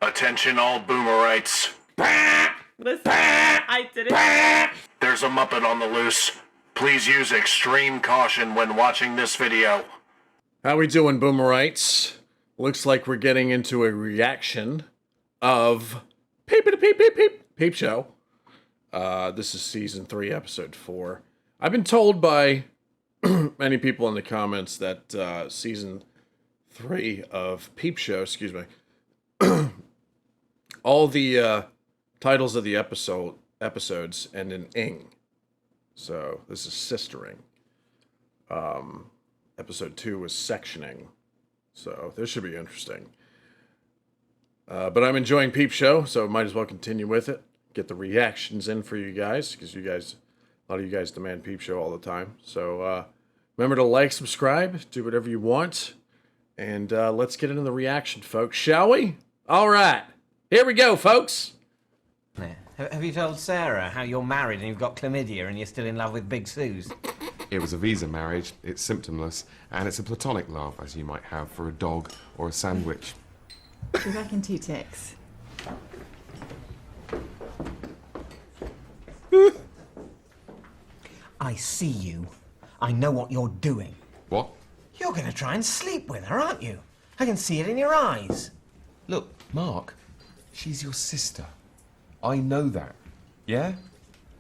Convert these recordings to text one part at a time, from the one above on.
Attention all boomerites. Listen, I did it. There's a Muppet on the loose. Please use extreme caution when watching this video. How we doing, boomerites? Looks like we're getting into a reaction of Peep Show. This is season 3, episode 4. I've been told by many people in the comments that season 3 of Peep Show, all the titles of the episodes end in ing. So this is sistering. Episode 2 was sectioning. So this should be interesting. But I'm enjoying Peep Show, so might as well continue with it. Get the reactions in for you guys, because a lot of you guys demand Peep Show all the time. So remember to like, subscribe, do whatever you want. And let's get into the reaction, folks, shall we? All right. Here we go, folks. Yeah. Have you told Sarah how you're married and you've got chlamydia and you're still in love with Big Suze? It was a visa marriage, it's symptomless, and it's a platonic love, as you might have for a dog or a sandwich. Be back in 2 ticks. I see you. I know what you're doing. What? You're going to try and sleep with her, aren't you? I can see it in your eyes. Look, Mark, she's your sister. I know that. Yeah?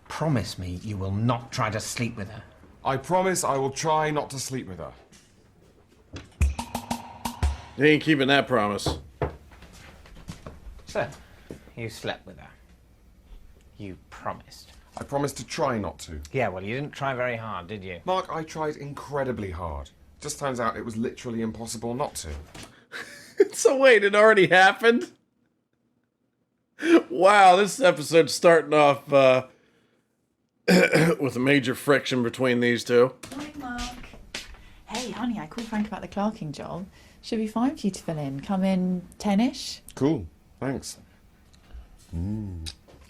Promise me you will not try to sleep with her. I promise I will try not to sleep with her. You ain't keeping that promise. So, you slept with her. You promised. I promised to try not to. Yeah, well, you didn't try very hard, did you? Mark, I tried incredibly hard. Just turns out it was literally impossible not to. So wait, it already happened? Wow, this episode's starting off with a major friction between these two. Morning, Mark. Hey, honey, I called Frank about the clerking job. Should be fine for you to fill in. Come in 10-ish. Cool, thanks.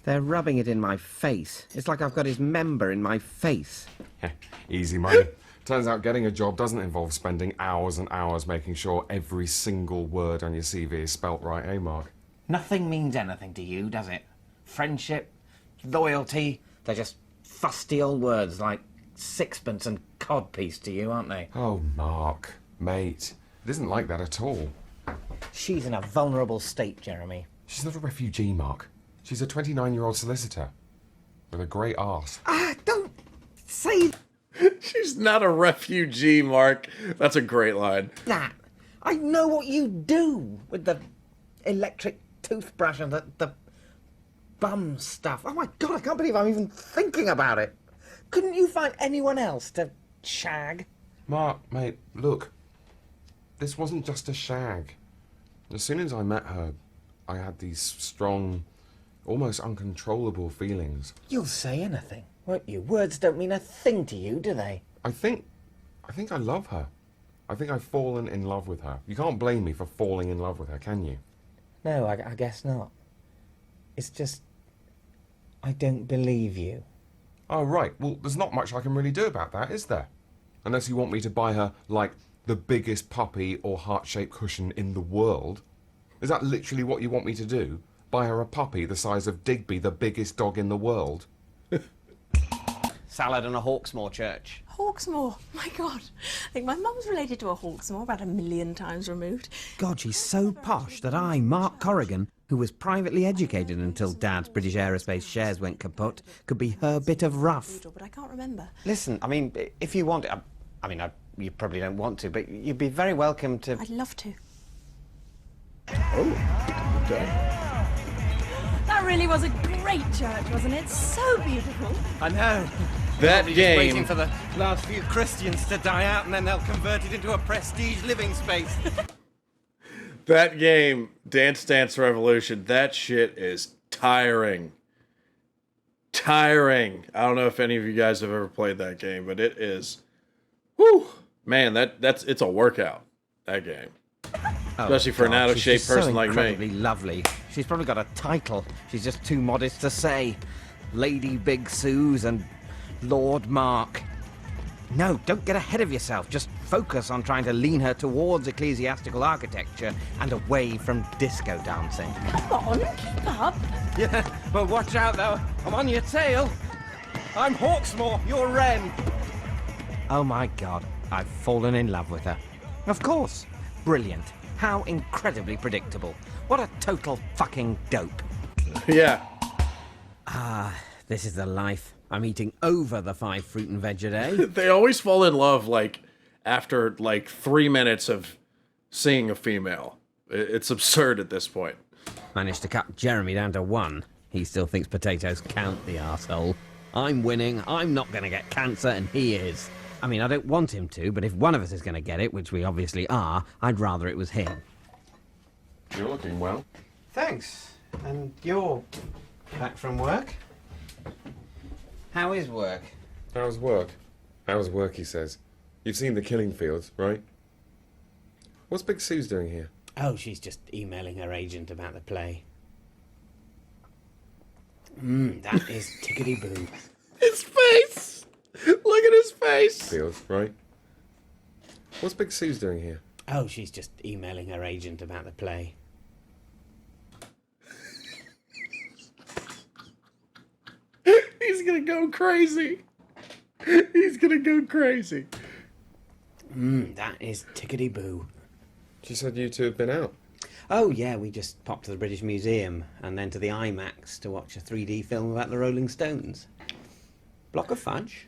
They're rubbing it in my face. It's like I've got his member in my face. Easy money. Turns out getting a job doesn't involve spending hours and hours making sure every single word on your CV is spelt right, eh, Mark? Nothing means anything to you, does it? Friendship, loyalty, they're just fusty old words like sixpence and codpiece to you, aren't they? Oh, Mark, mate, it isn't like that at all. She's in a vulnerable state, Jeremy. She's not a refugee, Mark. She's a 29-year-old solicitor with a great arse. Don't say She's not a refugee, Mark. That's a great line. that. I know what you do with the electric toothbrush and the bum stuff. Oh my God, I can't believe I'm even thinking about it. Couldn't you find anyone else to shag? Mark, mate, look. This wasn't just a shag. As soon as I met her, I had these strong, almost uncontrollable feelings. You'll say anything, won't you? Words don't mean a thing to you, do they? I think I love her. I think I've fallen in love with her. You can't blame me for falling in love with her, can you? No, I guess not. It's just, I don't believe you. Oh, right. Well, there's not much I can really do about that, is there? Unless you want me to buy her, like, the biggest puppy or heart-shaped cushion in the world. Is that literally what you want me to do? Buy her a puppy the size of Digby, the biggest dog in the world? Salad and a Hawksmoor church. Hawksmoor. My God. I think my mum's related to a Hawksmoor, about 1,000,000 times removed. God, she's so posh that I, Mark Corrigan, who was privately educated until Dad's British Aerospace shares went kaput, could be her bit of rough. But I can't remember. Listen, I mean, if you want it, you probably don't want to, but you'd be very welcome to... I'd love to. Oh, okay. That really was a great church, wasn't it? So beautiful. I know. That Probably game. Just waiting for the last few Christians to die out, and then they'll convert it into a prestige living space. That game, Dance Dance Revolution, that shit is tiring. Tiring. I don't know if any of you guys have ever played that game, but it is... Whew. Man, it's a workout, that game. Especially for an out-of-shape person like me. She's so incredibly lovely. She's probably got a title. She's just too modest to say. Lady Big Suze and Lord Mark. No, don't get ahead of yourself. Just focus on trying to lean her towards ecclesiastical architecture and away from disco dancing. Come on, keep up. Yeah, well, watch out, though. I'm on your tail. I'm Hawksmoor, you're Wren. Oh, my God. I've fallen in love with her. Of course. Brilliant. How incredibly predictable. What a total fucking dope. Yeah. This is the life. I'm eating over the 5 fruit and veg a day. They always fall in love, like, after, like, 3 minutes of seeing a female. It's absurd at this point. Managed to cut Jeremy down to 1. He still thinks potatoes count, the arsehole. I'm winning, I'm not going to get cancer, and he is. I mean, I don't want him to, but if one of us is going to get it, which we obviously are, I'd rather it was him. You're looking well. Thanks. And you're back from work? How is work? How's work? How's work, he says. You've seen the killing fields, right? What's Big Sue's doing here? Oh, she's just emailing her agent about the play. That is tickety-boo. His face! Look at his face! Fields, right? What's Big Sue's doing here? Oh, she's just emailing her agent about the play. He's gonna go crazy. He's gonna go crazy. That is tickety-boo. She said you two have been out. Oh, yeah, we just popped to the British Museum and then to the IMAX to watch a 3D film about the Rolling Stones. Block of fudge.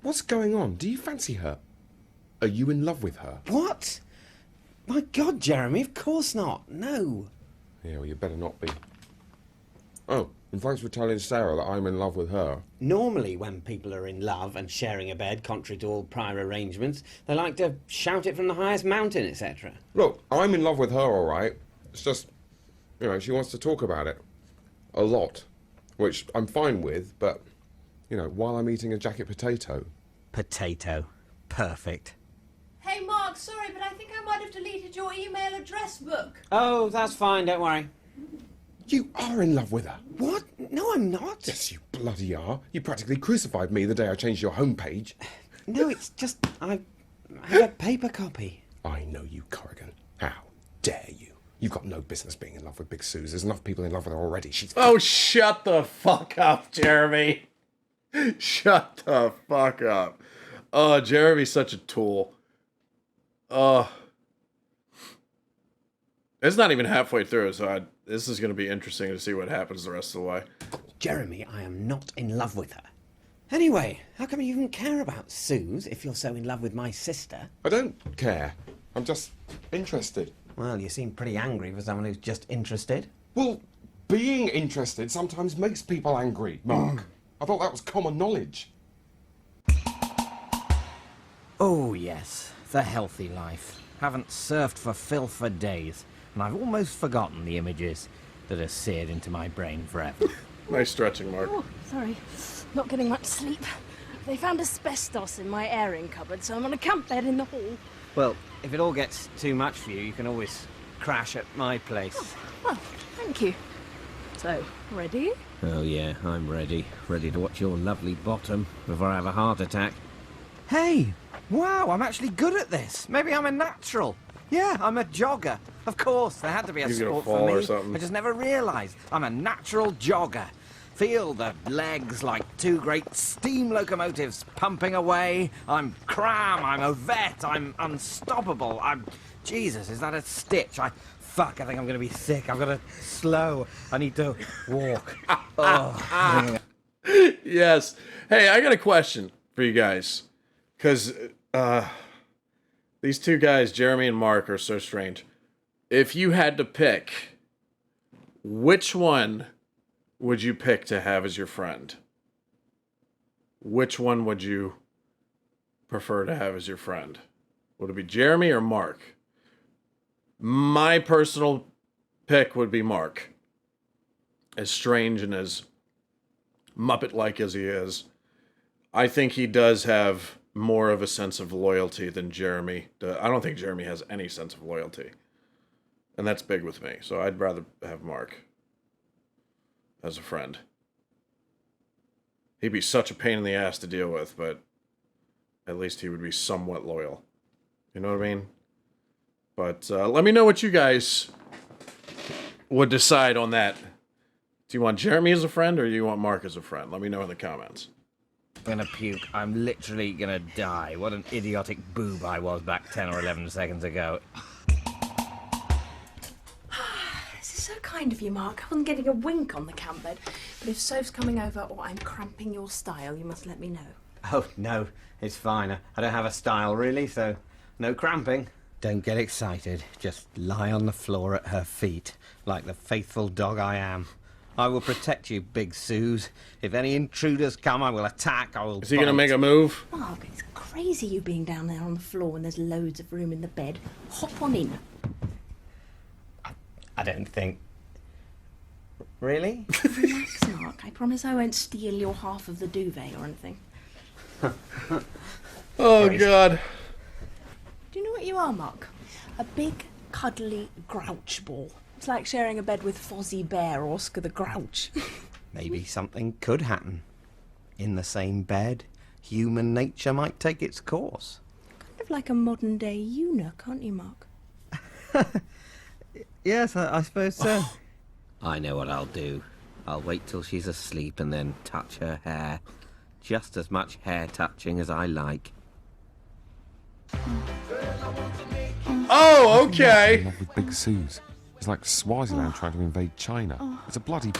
What's going on? Do you fancy her? Are you in love with her? What? My God, Jeremy, of course not. No. Yeah, well, you better not be. Oh, and thanks for telling Sarah that I'm in love with her. Normally, when people are in love and sharing a bed, contrary to all prior arrangements, they like to shout it from the highest mountain, etc. Look, I'm in love with her, all right. It's just, she wants to talk about it. A lot. Which I'm fine with, but, while I'm eating a jacket potato. Potato. Perfect. Hey Mark, sorry, but I think I might have deleted your email address book. Oh, that's fine, don't worry. You are in love with her. What? No, I'm not. Yes, you bloody are. You practically crucified me the day I changed your homepage. No, it's just, I have a paper copy. I know you, Corrigan. How dare you? You've got no business being in love with Big Suze. There's enough people in love with her already. She's... Oh, shut the fuck up, Jeremy. Shut the fuck up. Oh, Jeremy's such a tool. It's not even halfway through, so this is going to be interesting to see what happens the rest of the way. Jeremy, I am not in love with her. Anyway, how come you even care about Suze if you're so in love with my sister? I don't care. I'm just interested. Well, you seem pretty angry for someone who's just interested. Well, being interested sometimes makes people angry, Mark. I thought that was common knowledge. Oh, yes. The healthy life. Haven't surfed for filth for days, and I've almost forgotten the images that are seared into my brain forever. Nice stretching, Mark. Oh, sorry. Not getting much sleep. They found asbestos in my airing cupboard, so I'm on a camp bed in the hall. Well, if it all gets too much for you, you can always crash at my place. Well, thank you. So, ready? Oh, yeah, I'm ready. Ready to watch your lovely bottom before I have a heart attack. Hey! Wow, I'm actually good at this. Maybe I'm a natural. Yeah, I'm a jogger. Of course, there had to be a He's gonna sport fall for or me. something. I just never realised. I'm a natural jogger. Feel the legs like 2 great steam locomotives pumping away. I'm cram, I'm a vet, I'm unstoppable. Jesus, is that a stitch? Fuck, I think I'm going to be sick. I've got to slow. I need to walk. Oh. Yes. Hey, I got a question for you guys. Because these two guys, Jeremy and Mark, are so strange. If you had to pick, which one would you pick to have as your friend? Which one would you prefer to have as your friend? Would it be Jeremy or Mark? My personal pick would be Mark. As strange and as Muppet-like as he is, I think he does have more of a sense of loyalty than Jeremy does. I don't think Jeremy has any sense of loyalty. And that's big with me. So I'd rather have Mark as a friend. He'd be such a pain in the ass to deal with, but at least he would be somewhat loyal. You know what I mean? But let me know what you guys would decide on that. Do you want Jeremy as a friend or do you want Mark as a friend? Let me know in the comments. I'm gonna puke. I'm literally gonna die. What an idiotic boob I was back 10 or 11 seconds ago. This is so kind of you, Mark. I wasn't getting a wink on the camp bed. But if Soph's coming over or I'm cramping your style, you must let me know. Oh, no, it's fine. I don't have a style, really, so no cramping. Don't get excited. Just lie on the floor at her feet, like the faithful dog I am. I will protect you, Big Suze. If any intruders come, I will attack, I will Is he going to make a move? Mark, it's crazy you being down there on the floor when there's loads of room in the bed. Hop on in. I don't think... Really? Relax, Mark. I promise I won't steal your half of the duvet or anything. Oh, God. Do you know what you are, Mark? A big, cuddly grouch ball. It's like sharing a bed with Fozzie Bear or Oscar the Grouch. Maybe something could happen. In the same bed, human nature might take its course. Kind of like a modern-day eunuch, aren't you, Mark? Yes, I suppose so. I know what I'll do. I'll wait till she's asleep and then touch her hair. Just as much hair touching as I like. Oh, okay. In love with Big Suze. It's like Swaziland trying to invade China. It's a bloody...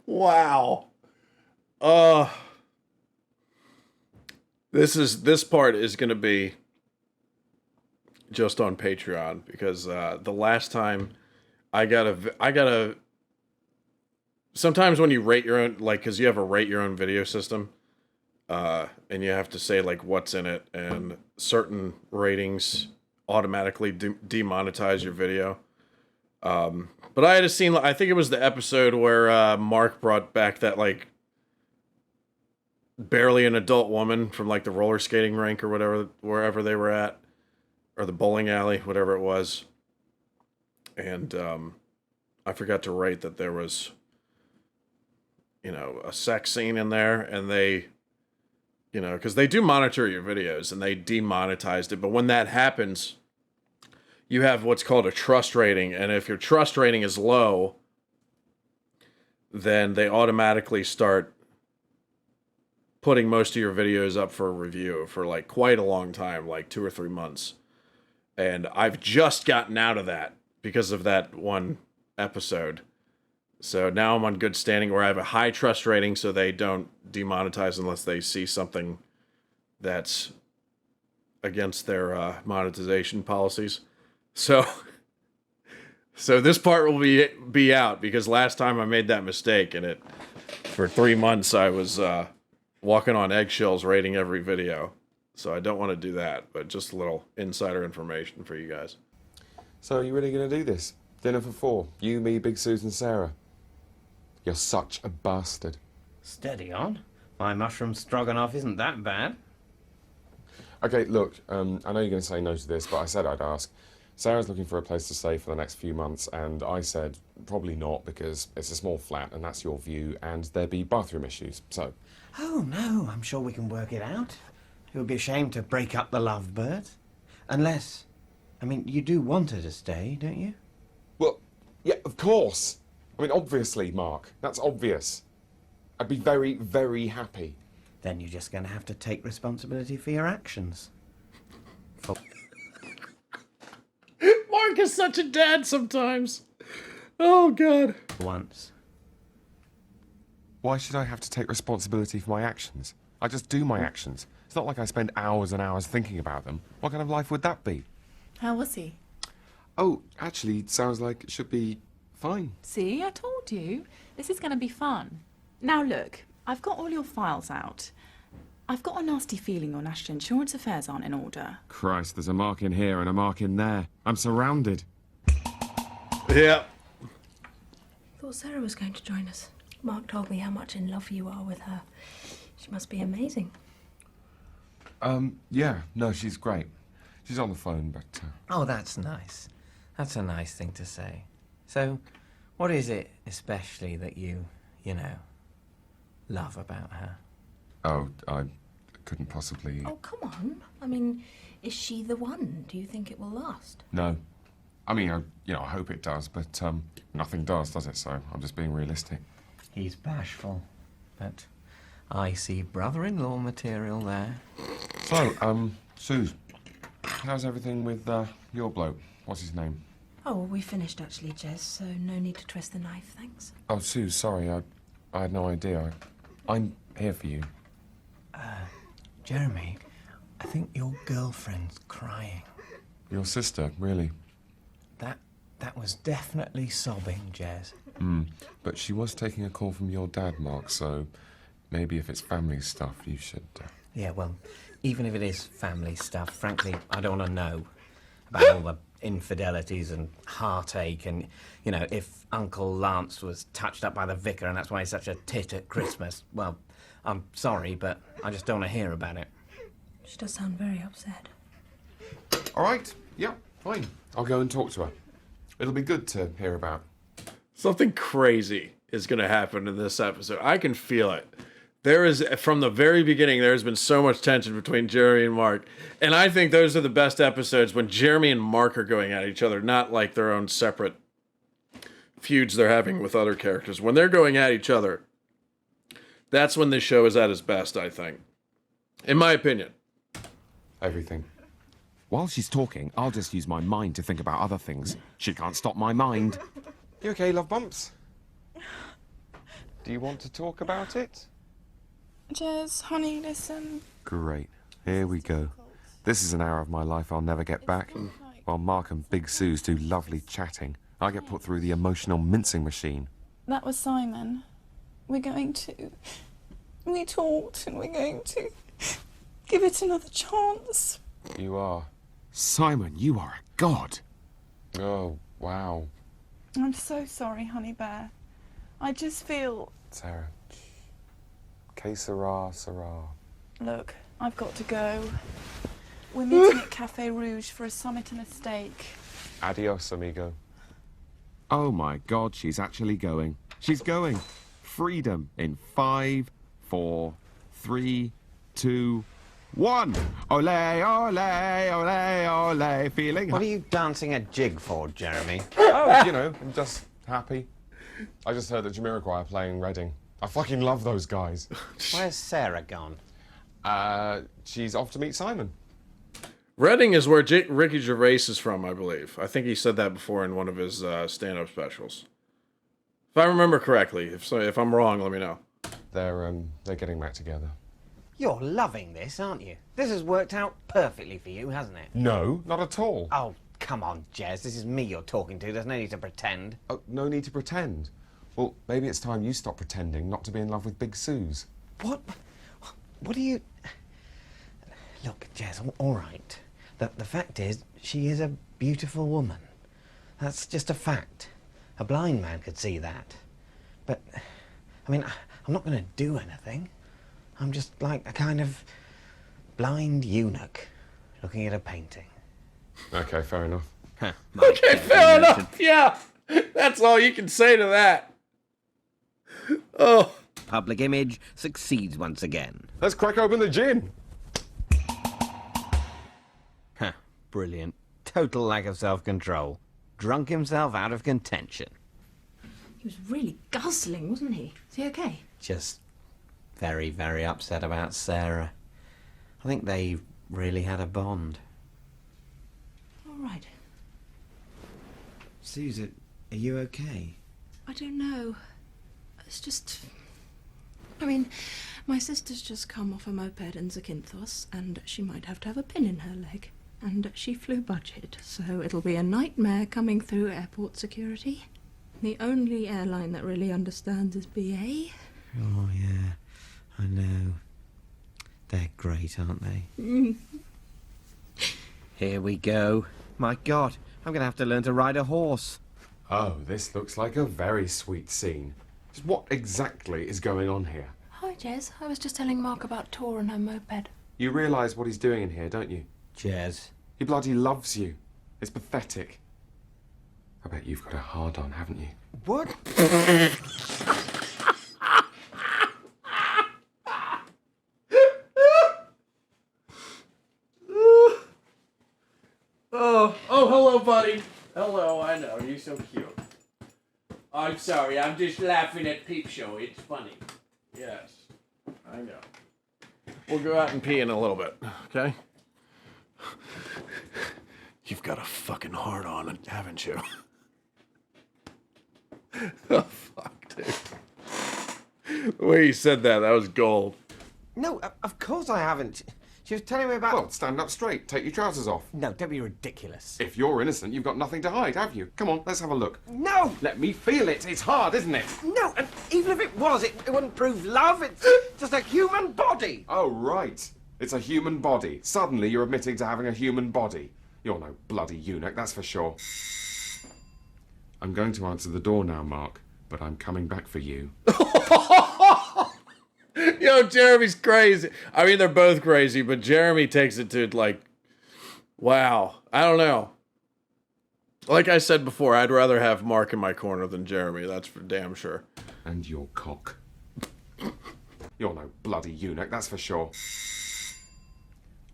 Wow. This part is going to be just on Patreon because the last time I got a sometimes when you rate your own, like, because you have a rate your own video system, and you have to say like what's in it, and certain ratings automatically demonetize your video. But I had seen, I think it was the episode where Mark brought back that like barely an adult woman from like the roller skating rink or whatever, wherever they were at, or the bowling alley, whatever it was. And I forgot to rate that there was, you know, a sex scene in there, and they, you know, because they do monitor your videos and they demonetized it. But when that happens, you have what's called a trust rating. And if your trust rating is low, then they automatically start putting most of your videos up for review for like quite a long time, like 2 or 3 months. And I've just gotten out of that because of that one episode. So now I'm on good standing where I have a high trust rating, so they don't demonetize unless they see something that's against their monetization policies. So this part will be out because last time I made that mistake, and it for 3 months I was walking on eggshells rating every video. So I don't want to do that, but just a little insider information for you guys. So are you really going to do this? Dinner for 4. You, me, Big Suze and Sarah. You're such a bastard. Steady on. My mushroom stroganoff isn't that bad. Okay, look, I know you're going to say no to this, but I said I'd ask. Sarah's looking for a place to stay for the next few months, and I said probably not because it's a small flat and that's your view, and there'd be bathroom issues, so... Oh, no, I'm sure we can work it out. It would be a shame to break up the lovebird. Unless... I mean, you do want her to stay, don't you? Well, yeah, of course. I mean, obviously, Mark. That's obvious. I'd be very, very happy. Then you're just going to have to take responsibility for your actions. Mark is such a dad sometimes. Oh, God. Once. Why should I have to take responsibility for my actions? I just do my actions. It's not like I spend hours and hours thinking about them. What kind of life would that be? How was he? Oh, actually, it sounds like it should be fine. See, I told you. This is going to be fun. Now look, I've got all your files out. I've got a nasty feeling your national insurance affairs aren't in order. Christ, there's a mark in here and a mark in there. I'm surrounded. Yeah. Thought Sarah was going to join us. Mark told me how much in love you are with her. She must be amazing. Yeah, no, she's great. She's on the phone, but... Oh, that's nice. That's a nice thing to say. So, what is it especially that you know, love about her? Oh, couldn't possibly... Oh, come on. I mean, is she the one? Do you think it will last? No. I mean, I hope it does, but nothing does it? So I'm just being realistic. He's bashful, but I see brother-in-law material there. So, Suze, how's everything with your bloke? What's his name? Oh, well, we finished actually, Jez, so no need to twist the knife, thanks. Oh, Suze, sorry, I had no idea. I'm here for you. Jeremy, I think your girlfriend's crying. Your sister, really? That was definitely sobbing, Jez. But she was taking a call from your dad, Mark, so maybe if it's family stuff, you should... Yeah, well, even if it is family stuff, frankly, I don't want to know about all the infidelities and heartache and, if Uncle Lance was touched up by the vicar and that's why he's such a tit at Christmas. Well, I'm sorry, but I just don't want to hear about it. She does sound very upset. All right, yeah, fine. I'll go and talk to her. It'll be good to hear about. Something crazy is going to happen in this episode. I can feel it. There is, from the very beginning, there has been so much tension between Jeremy and Mark. And I think those are the best episodes when Jeremy and Mark are going at each other, not like their own separate feuds they're having with other characters. When they're going at each other, that's when this show is at its best, I think. In my opinion. Everything. While she's talking, I'll just use my mind to think about other things. She can't stop my mind. You okay, love bumps? Do you want to talk about it? Jez, honey, listen. Great. Here we go. This is an hour of my life I'll never get back. While Mark and Big Suze do lovely chatting, I get put through the emotional mincing machine. That was Simon. We talked and we're going to give it another chance. You are. Simon, you are a god. Oh, wow. I'm so sorry, honey bear. I just feel... Sarah. Que sera, sera. Look, I've got to go. We're meeting at Cafe Rouge for a summit and a steak. Adios, amigo. Oh my god, she's actually going. She's going. Freedom in 5, 4, 3, 2, 1. Ole, ole, ole, ole. Feeling... What are you dancing a jig for, Jeremy? Oh, I'm just happy. I just heard that Jamiroquai are playing Reading. I fucking love those guys. Where's Sarah gone? She's off to meet Simon. Reading is where Ricky Gervais is from, I believe. I think he said that before in one of his stand-up specials. If I remember correctly. If I'm wrong, let me know. They're getting back together. You're loving this, aren't you? This has worked out perfectly for you, hasn't it? No, not at all. Oh, come on, Jez. This is me you're talking to. There's no need to pretend. Oh, no need to pretend. Well, maybe it's time you stop pretending not to be in love with Big Suze. What do you... Look, Jez, all right. The fact is, she is a beautiful woman. That's just a fact. A blind man could see that. But, I mean, I'm not going to do anything. I'm just like a kind of blind eunuch looking at a painting. Okay, fair enough. Okay, fair enough. Yeah. That's all you can say to that. Oh. Public image succeeds once again. Let's crack open the gin. Brilliant. Total lack of self-control. Drunk himself out of contention. He was really guzzling, wasn't he? Is he okay? Just very, very upset about Sarah. I think they really had a bond. All right. Susan, are you okay? I don't know. It's just... I mean, my sister's just come off a moped in Zakynthos, and she might have to have a pin in her leg. And she flew budget, so it'll be a nightmare coming through airport security. The only airline that really understands is BA. Oh, yeah. I know. They're great, aren't they? Here we go. My God, I'm going to have to learn to ride a horse. Oh, this looks like a very sweet scene. Just what exactly is going on here? Hi, Jez. I was just telling Mark about Tor and her moped. You realise what he's doing in here, don't you? Jez. He bloody loves you. It's pathetic. I bet you've got a hard-on, haven't you? What? Oh, you're so cute. I'm sorry, I'm just laughing at Peep Show. It's funny. Yes, I know. We'll go out and pee in a little bit, okay? You've got a fucking heart on it, haven't you? Oh, fuck, dude. The way you said that was gold. No, of course I haven't. She was telling me about... Well, stand up straight. Take your trousers off. No, don't be ridiculous. If you're innocent, you've got nothing to hide, have you? Come on, let's have a look. No! Let me feel it. It's hard, isn't it? No, and even if it was, it wouldn't prove love. It's just a human body. Oh, right. It's a human body. Suddenly you're admitting to having a human body. You're no bloody eunuch, that's for sure. I'm going to answer the door now, Mark, but I'm coming back for you. Yo, Jeremy's crazy. I mean, they're both crazy, but Jeremy takes it to, like, wow. I don't know. Like I said before, I'd rather have Mark in my corner than Jeremy. That's for damn sure. And your cock. You're no bloody eunuch, that's for sure.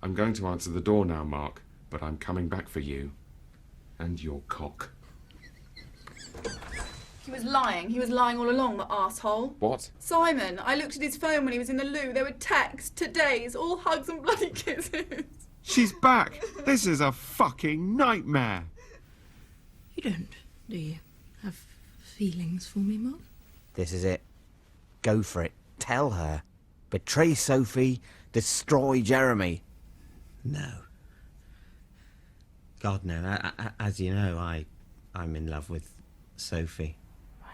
I'm going to answer the door now, Mark, but I'm coming back for you. And your cock. He was lying. He was lying all along, the arsehole. What? Simon, I looked at his phone when he was in the loo. There were texts, today's, all hugs and bloody kisses. She's back. This is a fucking nightmare. You don't, do you? Have feelings for me, Mark? This is it. Go for it. Tell her. Betray Sophie. Destroy Jeremy. No. God, no. As you know, I'm in love with Sophie. Right.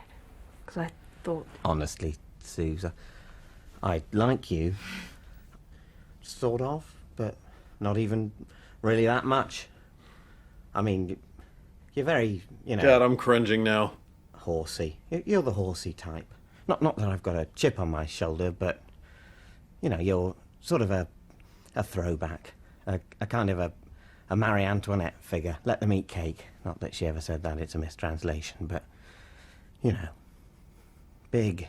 Because I thought... Honestly, Suze, I like you. Sort of, but not even really that much. I mean, you're very, you know... God, I'm cringing now. Horsey. You're the horsey type. Not that I've got a chip on my shoulder, but, you know, you're sort of a throwback. A kind of a Marie Antoinette figure. Let them eat cake. Not that she ever said that, it's a mistranslation, but, you know, big,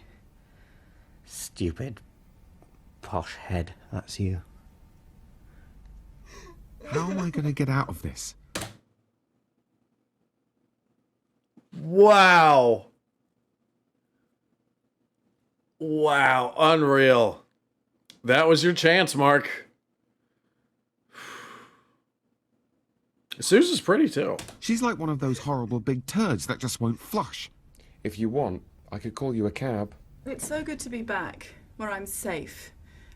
stupid, posh head. That's you. How am I going to get out of this? Wow. Wow, unreal. That was your chance, Mark. Susan's pretty, too. She's like one of those horrible big turds that just won't flush. If you want, I could call you a cab. It's so good to be back, where I'm safe.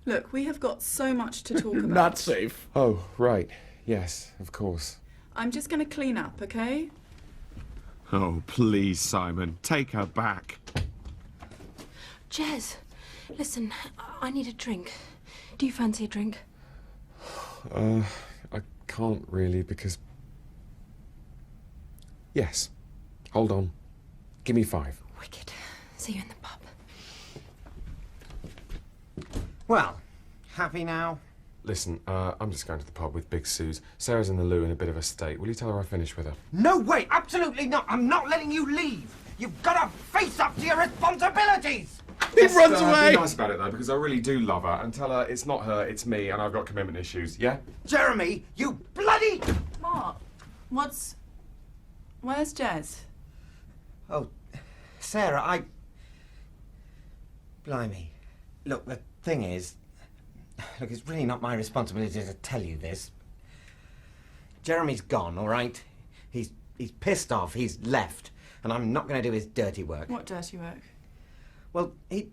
Look, we have got so much to talk about. Not safe. Oh, right. Yes, of course. I'm just going to clean up, okay? Oh, please, Simon, take her back. Jez, listen, I need a drink. Do you fancy a drink? I can't really because... Yes. Hold on. Give me 5. Wicked. See you in the pub. Well, happy now? Listen, I'm just going to the pub with Big Suze. Sarah's in the loo in a bit of a state. Will you tell her I finished with her? No way, absolutely not. I'm not letting you leave. You've got to face up to your responsibilities. He runs away. Be nice about it, though, because I really do love her. And tell her it's not her, it's me, and I've got commitment issues, yeah? Jeremy, you bloody... Mark, where's Jez? Oh, Sarah, Blimey. Look, the thing is... Look, it's really not my responsibility to tell you this. Jeremy's gone, all right? He's pissed off, he's left, and I'm not going to do his dirty work. What dirty work? Well, the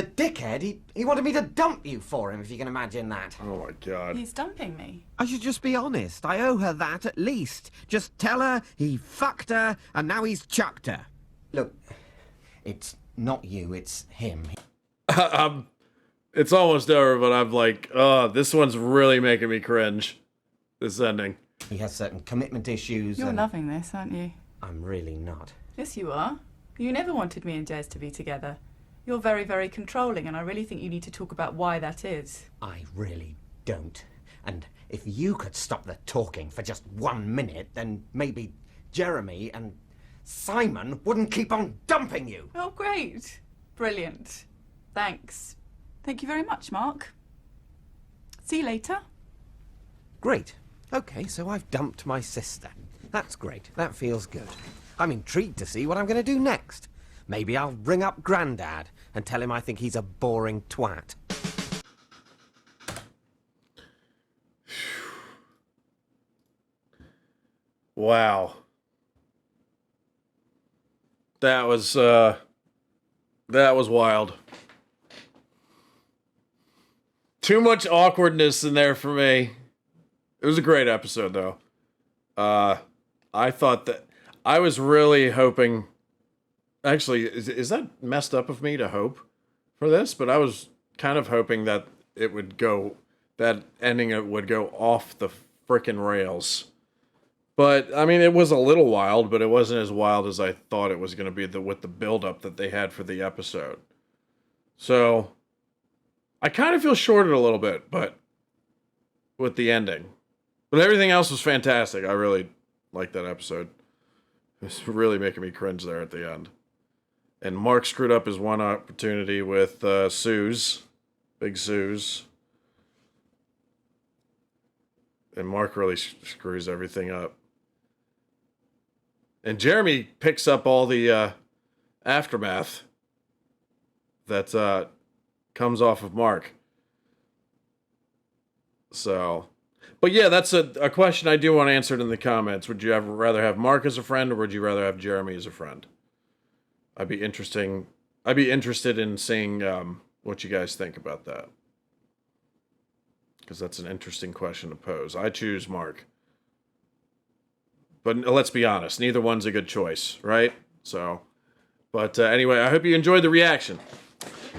dickhead, he wanted me to dump you for him, if you can imagine that. Oh, my God. He's dumping me. I should just be honest. I owe her that at least. Just tell her he fucked her and now he's chucked her. Look, it's not you, it's him. It's almost over, but I'm like, oh, this one's really making me cringe. This ending. He has certain commitment issues. You're and loving this, aren't you? I'm really not. Yes, you are. You never wanted me and Jez to be together. You're very, very controlling, and I really think you need to talk about why that is. I really don't. And if you could stop the talking for just 1 minute, then maybe Jeremy and Simon wouldn't keep on dumping you. Oh, great. Brilliant. Thanks. Thank you very much, Mark. See you later. Great. Okay, so I've dumped my sister. That's great. That feels good. I'm intrigued to see what I'm going to do next. Maybe I'll ring up Grandad and tell him I think he's a boring twat. Wow. That was wild. Too much awkwardness in there for me. It was a great episode, though. I thought that I was really hoping. Actually, is that messed up of me to hope for this? But I was kind of hoping that it would go, that ending would go off the frickin' rails. But I mean, it was a little wild, but it wasn't as wild as I thought it was going to be with the build-up that they had for the episode. So I kind of feel shorted a little bit, but with the ending. But everything else was fantastic. I really liked that episode. It was really making me cringe there at the end. And Mark screwed up his one opportunity with Suze. Big Suze. And Mark really screws everything up. And Jeremy picks up all the aftermath that comes off of Mark. So, but yeah, that's a question I do want answered in the comments. Would you rather have Mark as a friend, or would you rather have Jeremy as a friend? I'd be interested in seeing what you guys think about that. Because that's an interesting question to pose. I choose Mark. But let's be honest, neither one's a good choice, right? So, but anyway, I hope you enjoyed the reaction.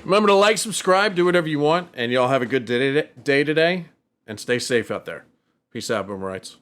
Remember to like, subscribe, do whatever you want, and y'all have a good day today, and stay safe out there. Peace out, Boomerites.